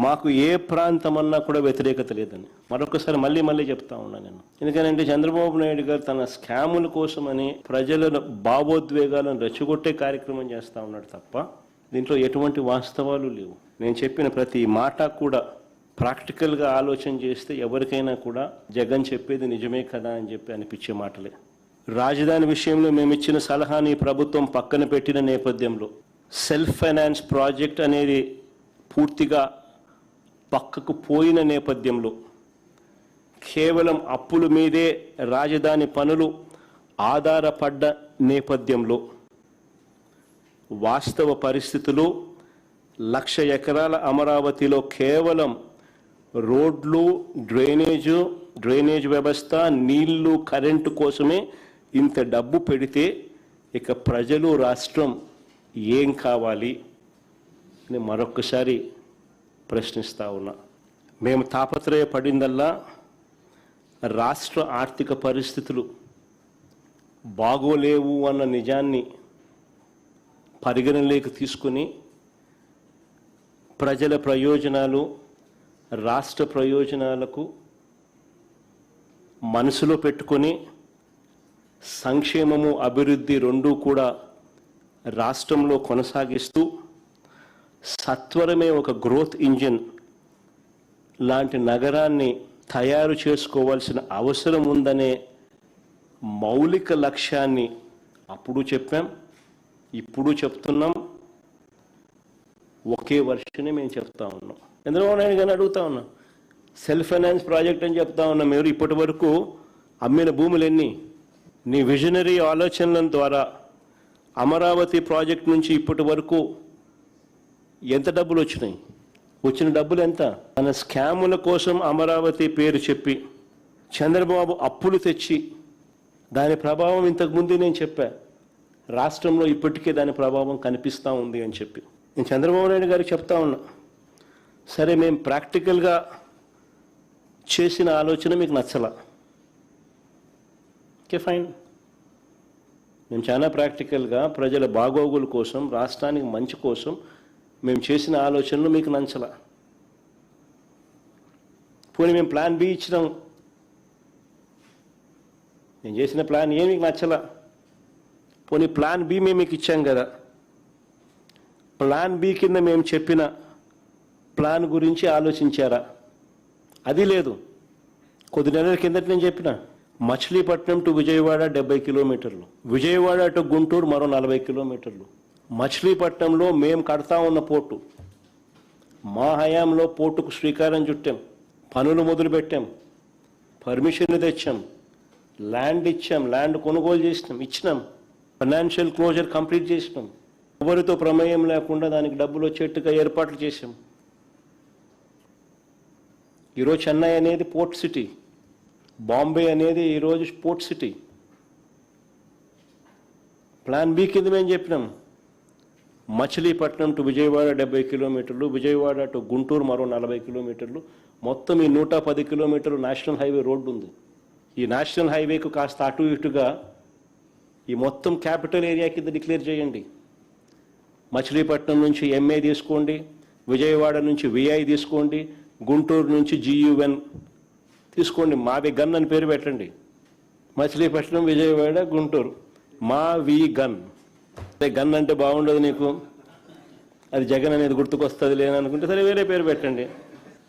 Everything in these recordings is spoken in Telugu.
మాకు ఏ ప్రాంతం అన్నా కూడా వ్యతిరేకత లేదని మరొకసారి మళ్ళీ చెప్తా ఉన్నాను నేను. ఎందుకంటే చంద్రబాబు నాయుడు గారు తన స్కాముల కోసమని ప్రజల భావోద్వేగాలను రెచ్చగొట్టే కార్యక్రమం చేస్తూ ఉన్నాడు తప్ప దీంట్లో ఎటువంటి వాస్తవాలు లేవు. నేను చెప్పిన ప్రతి మాట కూడా ప్రాక్టికల్గా ఆలోచన చేస్తే ఎవరికైనా కూడా జగన్ చెప్పేది నిజమే కదా అని చెప్పి అనిపించే మాటలే. రాజధాని విషయంలో మేము ఇచ్చిన సలహాని ప్రభుత్వం పక్కన పెట్టిన నేపథ్యంలో సెల్ఫ్ ఫైనాన్స్ ప్రాజెక్ట్ అనేది పూర్తిగా పక్కకు పోయిన నేపథ్యంలో కేవలం అప్పుల మీదే రాజధాని పనులు ఆధారపడ్డ నేపథ్యంలో వాస్తవ పరిస్థితులు 1,00,000 ఎకరాల అమరావతిలో కేవలం రోడ్లు, డ్రైనేజ్ వ్యవస్థ, నీళ్లు, కరెంటు కోసమే ఇంత డబ్బు పెడితే ఇక ప్రజలు, రాష్ట్రం ఏం కావాలి అని మరొకసారి ప్రశ్నిస్తూ ఉన్నా. మేము తాపత్రయపడిందల్లా రాష్ట్ర ఆర్థిక పరిస్థితులు బాగోలేవు అన్న నిజాన్ని పరిగణలోకి తీసుకుని ప్రజల ప్రయోజనాలు, రాష్ట్ర ప్రయోజనాలకు మనసులో పెట్టుకొని సంక్షేమము, అభివృద్ధి రెండూ కూడా రాష్ట్రంలో కొనసాగిస్తూ సత్వరమే ఒక గ్రోత్ ఇంజిన్ లాంటి నగరాన్ని తయారు చేసుకోవాల్సిన అవసరం ఉందనే మౌలిక లక్ష్యాన్ని అప్పుడు చెప్పాం, ఇప్పుడు చెప్తున్నాం. ఒకే వర్షనే మేము చెప్తా ఉన్నాం. చంద్రబాబు నాయుడు గారిని అడుగుతా ఉన్నాం, సెల్ఫ్ ఫైనాన్స్ ప్రాజెక్ట్ అని చెప్తా ఉన్నాం. మీరు ఇప్పటి వరకు అమ్మిన భూములెన్ని? నీ విజనరీ ఆలోచనల ద్వారా అమరావతి ప్రాజెక్ట్ నుంచి ఇప్పటి వరకు ఎంత డబ్బులు వచ్చినాయి? వచ్చిన డబ్బులు ఎంత? మన స్కాముల కోసం అమరావతి పేరు చెప్పి చంద్రబాబు అప్పులు తెచ్చి దాని ప్రభావం ఇంతకుముందే నేను చెప్పా, రాష్ట్రంలో ఇప్పటికే దాని ప్రభావం కనిపిస్తూ ఉంది అని చెప్పి నేను చంద్రబాబు నాయుడు గారికి చెప్తా ఉన్నా. సరే, మేము ప్రాక్టికల్గా చేసిన ఆలోచన మీకు నచ్చలా, ఓకే ఫైన్. మేము చాలా ప్రాక్టికల్గా ప్రజల బాగోగుల కోసం, రాష్ట్రానికి మంచి కోసం మేము చేసిన ఆలోచనలు మీకు నచ్చలా. పోనీ మేము ప్లాన్ బి ఇచ్చినాం, నేను చేసిన ప్లాన్ ఏ మీకు నచ్చలా. పోనీ ప్లాన్ బి మేము మీకు ఇచ్చాం కదా, ప్లాన్ బి కింద మేము చెప్పిన ప్లాన్ గురించి ఆలోచించారా? అది లేదు. కొద్ది నెలల కిందట నేను చెప్పిన మచిలీపట్నం టు విజయవాడ 70 కిలోమీటర్లు, విజయవాడ టు గుంటూరు మరో 40 కిలోమీటర్లు. మచిలీపట్నంలో మేము కడతా ఉన్న పోర్టు, మా హయాంలో పోర్టుకు శ్రీకారం చుట్టాం, పనులు మొదలుపెట్టాం, పర్మిషన్లు తెచ్చాం, ల్యాండ్ ఇచ్చాం, ల్యాండ్ కొనుగోలు ఇచ్చినాం, ఫైనాన్షియల్ క్లోజర్ కంప్లీట్ చేసినాం, ఎవరితో ప్రమేయం లేకుండా దానికి డబ్బులు వచ్చేట్టుగా ఏర్పాట్లు చేశాం. ఈరోజు చెన్నై అనేది పోర్ట్ సిటీ, బాంబే అనేది ఈరోజు పోర్ట్ సిటీ. ప్లాన్ బి కింద మేము చెప్పినాం మచిలీపట్నం టు విజయవాడ 70 కిలోమీటర్లు, విజయవాడ టు గుంటూరు మరో 40 కిలోమీటర్లు, మొత్తం ఈ 110 కిలోమీటర్లు నేషనల్ హైవే రోడ్డు ఉంది. ఈ నేషనల్ హైవేకు కాస్త అటు ఇటుగా ఈ మొత్తం క్యాపిటల్ ఏరియా కింద డిక్లేర్ చేయండి. మచిలీపట్నం నుంచి ఎంఏ తీసుకోండి, విజయవాడ నుంచి విఐ తీసుకోండి, గుంటూరు నుంచి GUN తీసుకోండి, మావి గన్ అని పేరు పెట్టండి. మచిలీపట్నం, విజయవాడ, గుంటూరు, మావి గన్. గన్ అంటే బాగుండదు నీకు, అది జగన్ అనేది గుర్తుకొస్తుంది లేననుకుంటే సరే వేరే పేరు పెట్టండి.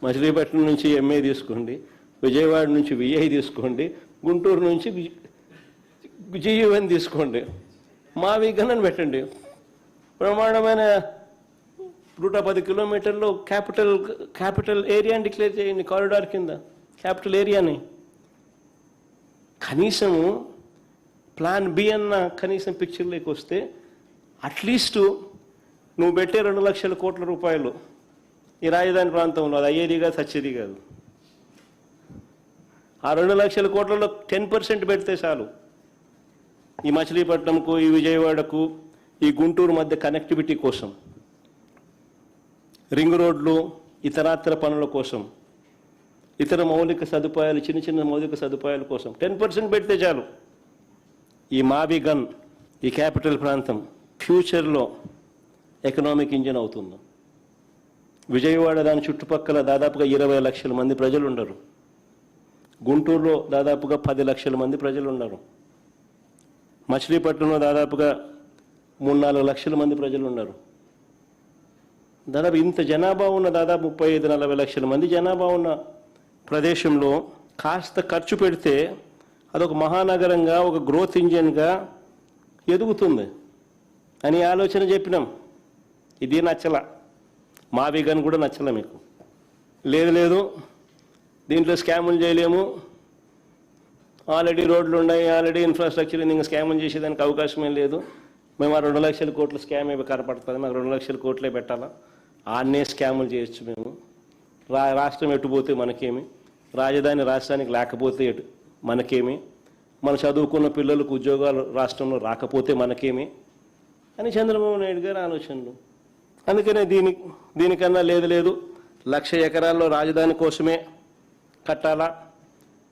మచిలీపట్నం నుంచి ఎంఏ తీసుకోండి, విజయవాడ నుంచి విఐ తీసుకోండి, గుంటూరు నుంచి GUN తీసుకోండి, మావి గన్ అని పెట్టండి. ప్రమాణమైన 110 కిలోమీటర్లు క్యాపిటల్ ఏరియాని డిక్లేర్ చేయండి, కారిడార్ కింద క్యాపిటల్ ఏరియాని. కనీసము ప్లాన్ బి అన్న కనీసం పిక్చర్లోకి వస్తే అట్లీస్ట్ నువ్వు పెట్టే 2,00,000 కోట్ల రూపాయలు ఈ రాజధాని ప్రాంతంలో అది అయ్యేది కాదు, సచ్చేది కాదు. ఆ 2,00,000 కోట్లలో 10% పెడితే చాలు. ఈ మచిలీపట్నంకు, ఈ విజయవాడకు, ఈ గుంటూరు మధ్య కనెక్టివిటీ కోసం, రింగ్ రోడ్లు, ఇతరాతర పనుల కోసం, ఇతర మౌలిక సదుపాయాలు, చిన్న మౌలిక సదుపాయాల కోసం 10% పెడితే చాలు. ఈ మావి గన్, ఈ క్యాపిటల్ ప్రాంతం ఫ్యూచర్లో ఎకనామిక్ ఇంజిన్ అవుతుంది. విజయవాడ దాని చుట్టుపక్కల దాదాపుగా 20 లక్షల మంది ప్రజలు ఉండరు. గుంటూరులో దాదాపుగా 10 లక్షల మంది ప్రజలు ఉన్నారు. మచిలీపట్నంలో దాదాపుగా 3-4 లక్షల మంది ప్రజలు ఉన్నారు. దాదాపు ఇంత జనాభా ఉన్న దాదాపు 35-40 లక్షల మంది జనాభా ఉన్న ప్రదేశంలో కాస్త ఖర్చు పెడితే అదొక మహానగరంగా, ఒక గ్రోత్ ఇంజిన్గా ఎదుగుతుంది అని ఆలోచన చెప్పినాం. ఇది నచ్చల, మా విగన్ కూడా నచ్చల మీకు. లేదు దీంట్లో స్కాములు చేయలేము, ఆల్రెడీ రోడ్లు ఉన్నాయి, ఆల్రెడీ ఇన్ఫ్రాస్ట్రక్చర్, ఇంకా స్కాములు చేసేదానికి అవకాశమే లేదు. మేము ఆ 2 లక్షల కోట్ల స్కామ్ ఏమి కనపడుతుంది, మాకు 2 లక్షల కోట్లే పెట్టాలా, ఆన్నే స్కాములు చేయొచ్చు మేము. రాష్ట్రం ఎటుపోతే మనకేమి, రాజధాని రాష్ట్రానికి లేకపోతే మనకేమి, మన చదువుకున్న పిల్లలకు ఉద్యోగాలు రాష్ట్రంలో రాకపోతే మనకేమి అని చంద్రబాబు నాయుడు గారి ఆలోచనలు. అందుకనే దీనికన్నా లేదు 1,00,000 ఎకరాల్లో రాజధాని కోసమే కట్టాలా,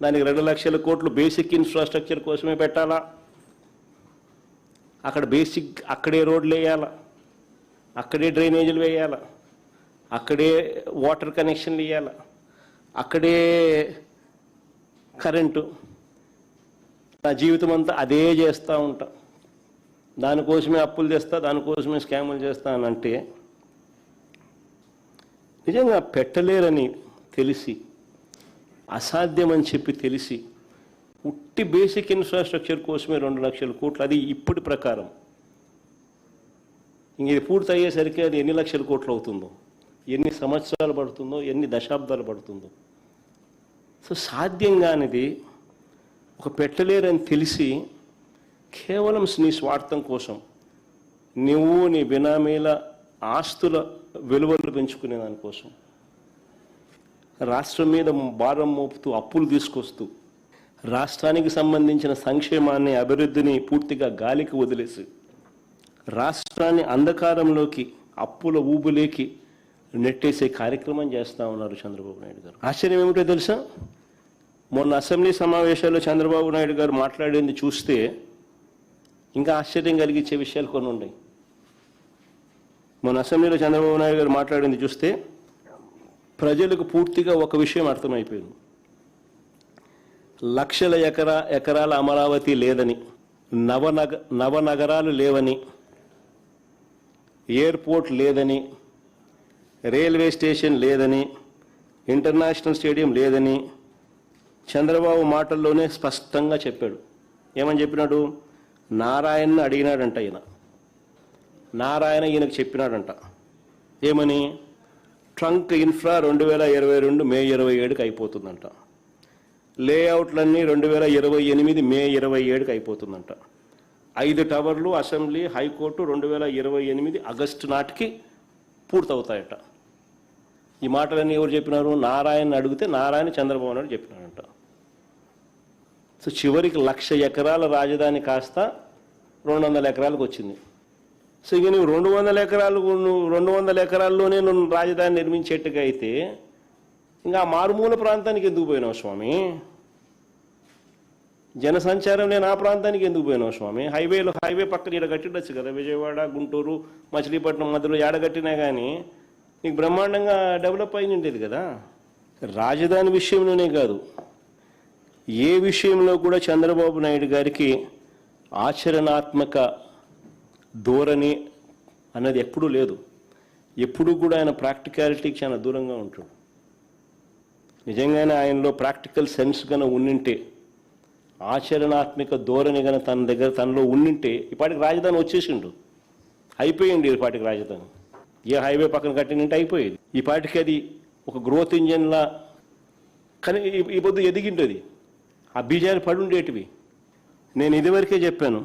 దానికి 2 లక్షల కోట్లు బేసిక్ ఇన్ఫ్రాస్ట్రక్చర్ కోసమే పెట్టాలా, అక్కడ అక్కడే రోడ్లు వేయాలా, అక్కడే డ్రైనేజీలు వేయాలా, అక్కడే వాటర్ కనెక్షన్లు ఇవ్వాలా, అక్కడే కరెంటు. నా జీవితం అంతా అదే చేస్తూ ఉంటా, దానికోసమే అప్పులు తెస్తా, దానికోసమే స్కాములు చేస్తా అని అంటే నిజంగా పెట్టలేరని తెలిసి, అసాధ్యమని చెప్పి తెలిసి, ఉట్టి బేసిక్ ఇన్ఫ్రాస్ట్రక్చర్ కోసమే 2 లక్షల కోట్లు, అది ఇప్పటి ప్రకారం. ఇంక ఇది పూర్తి అయ్యేసరికి అది ఎన్ని లక్షల కోట్లు అవుతుందో, ఎన్ని సంవత్సరాలు పడుతుందో, ఎన్ని దశాబ్దాలు పడుతుందో. సో సాధ్యం కానిది ఒక పెట్టలేరని తెలిసి కేవలం నీ స్వార్థం కోసం నువ్వు నీ బినామీల ఆస్తుల విలువలు పెంచుకునే దానికోసం రాష్ట్రం మీద భారం మోపుతూ, అప్పులు తీసుకొస్తూ, రాష్ట్రానికి సంబంధించిన సంక్షేమాన్ని, అభివృద్ధిని పూర్తిగా గాలికి వదిలేసి రాష్ట్రాన్ని అంధకారంలోకి, అప్పుల ఊబులేకి నెట్టేసే కార్యక్రమం చేస్తూ ఉన్నారు చంద్రబాబు నాయుడు గారు. ఆశ్చర్యం ఏమిటో తెలుసా, మొన్న అసెంబ్లీ సమావేశాల్లో చంద్రబాబు నాయుడు గారు మాట్లాడింది చూస్తే ఇంకా ఆశ్చర్యం కలిగించే విషయాలు కొన్ని ఉన్నాయి. మొన్న అసెంబ్లీలో చంద్రబాబు నాయుడు గారు మాట్లాడింది చూస్తే ప్రజలకు పూర్తిగా ఒక విషయం అర్థమైపోయింది. లక్షల ఎకరాల అమరావతి లేదని, నవనగరాలు లేవని, ఎయిర్పోర్ట్ లేదని, రైల్వే స్టేషన్ లేదని, ఇంటర్నేషనల్ స్టేడియం లేదని చంద్రబాబు మాటల్లోనే స్పష్టంగా చెప్పాడు. ఏమని చెప్పినాడు? నారాయణను అడిగినాడంట ఈయన. నారాయణ ఈయనకు చెప్పినాడంట. ఏమని? ట్రంక్ ఇన్ఫ్రా 2022 మే 27కి అయిపోతుందంట, లేఅవుట్లన్నీ 2028 మే 27కి అయిపోతుందంట, 5 టవర్లు, అసెంబ్లీ, హైకోర్టు 2028 ఆగస్టు నాటికి పూర్తవుతాయట. ఈ మాటలన్నీ ఎవరు చెప్పినారు? నారాయణ అడిగితే నారాయణ చంద్రబాబు నాయుడు చెప్పినాడంట. సో చివరికి 1,00,000 ఎకరాల రాజధాని కాస్త 200 ఎకరాలకు వచ్చింది. సో ఇక నువ్వు 200 ఎకరాల్లోనే నువ్వు రాజధాని నిర్మించేట్టుగా అయితే ఇంకా మారుమూల ప్రాంతానికి ఎందుకు పోయినావు స్వామి? జనసంచారం లేని ఆ ప్రాంతానికి ఎందుకు పోయినావు స్వామి? హైవే పక్కన ఈడ కట్టిండొచ్చు కదా, విజయవాడ, గుంటూరు, మచిలీపట్నం మధ్యలో ఏడగట్టినా కానీ నీకు బ్రహ్మాండంగా డెవలప్ అయి ఉండేది కదా. రాజధాని విషయంలోనే కాదు, ఏ విషయంలో కూడా చంద్రబాబు నాయుడు గారికి ఆచరణాత్మక ధోరణి అన్నది ఎప్పుడూ లేదు. ఎప్పుడూ కూడా ఆయన ప్రాక్టికాలిటీకి చాలా దూరంగా ఉంటాడు. నిజంగానే ఆయనలో ప్రాక్టికల్ సెన్స్ కన్నా ఉండింటే, ఆచరణాత్మక ధోరణి కన్నా తనలో ఉండింటే ఇప్పటికి రాజధాని వచ్చేసిండు, అయిపోయింది. ఇప్పటికి రాజధాని ఏ హైవే పక్కన కట్టినంటే అయిపోయేది. ఈ పాటికి అది ఒక గ్రోత్ ఇంజన్లా కానీ ఈ పొద్దు ఎదిగింటుంది. ఆ బీజాలు పడి ఉండేటివి. నేను ఇదివరకే చెప్పాను,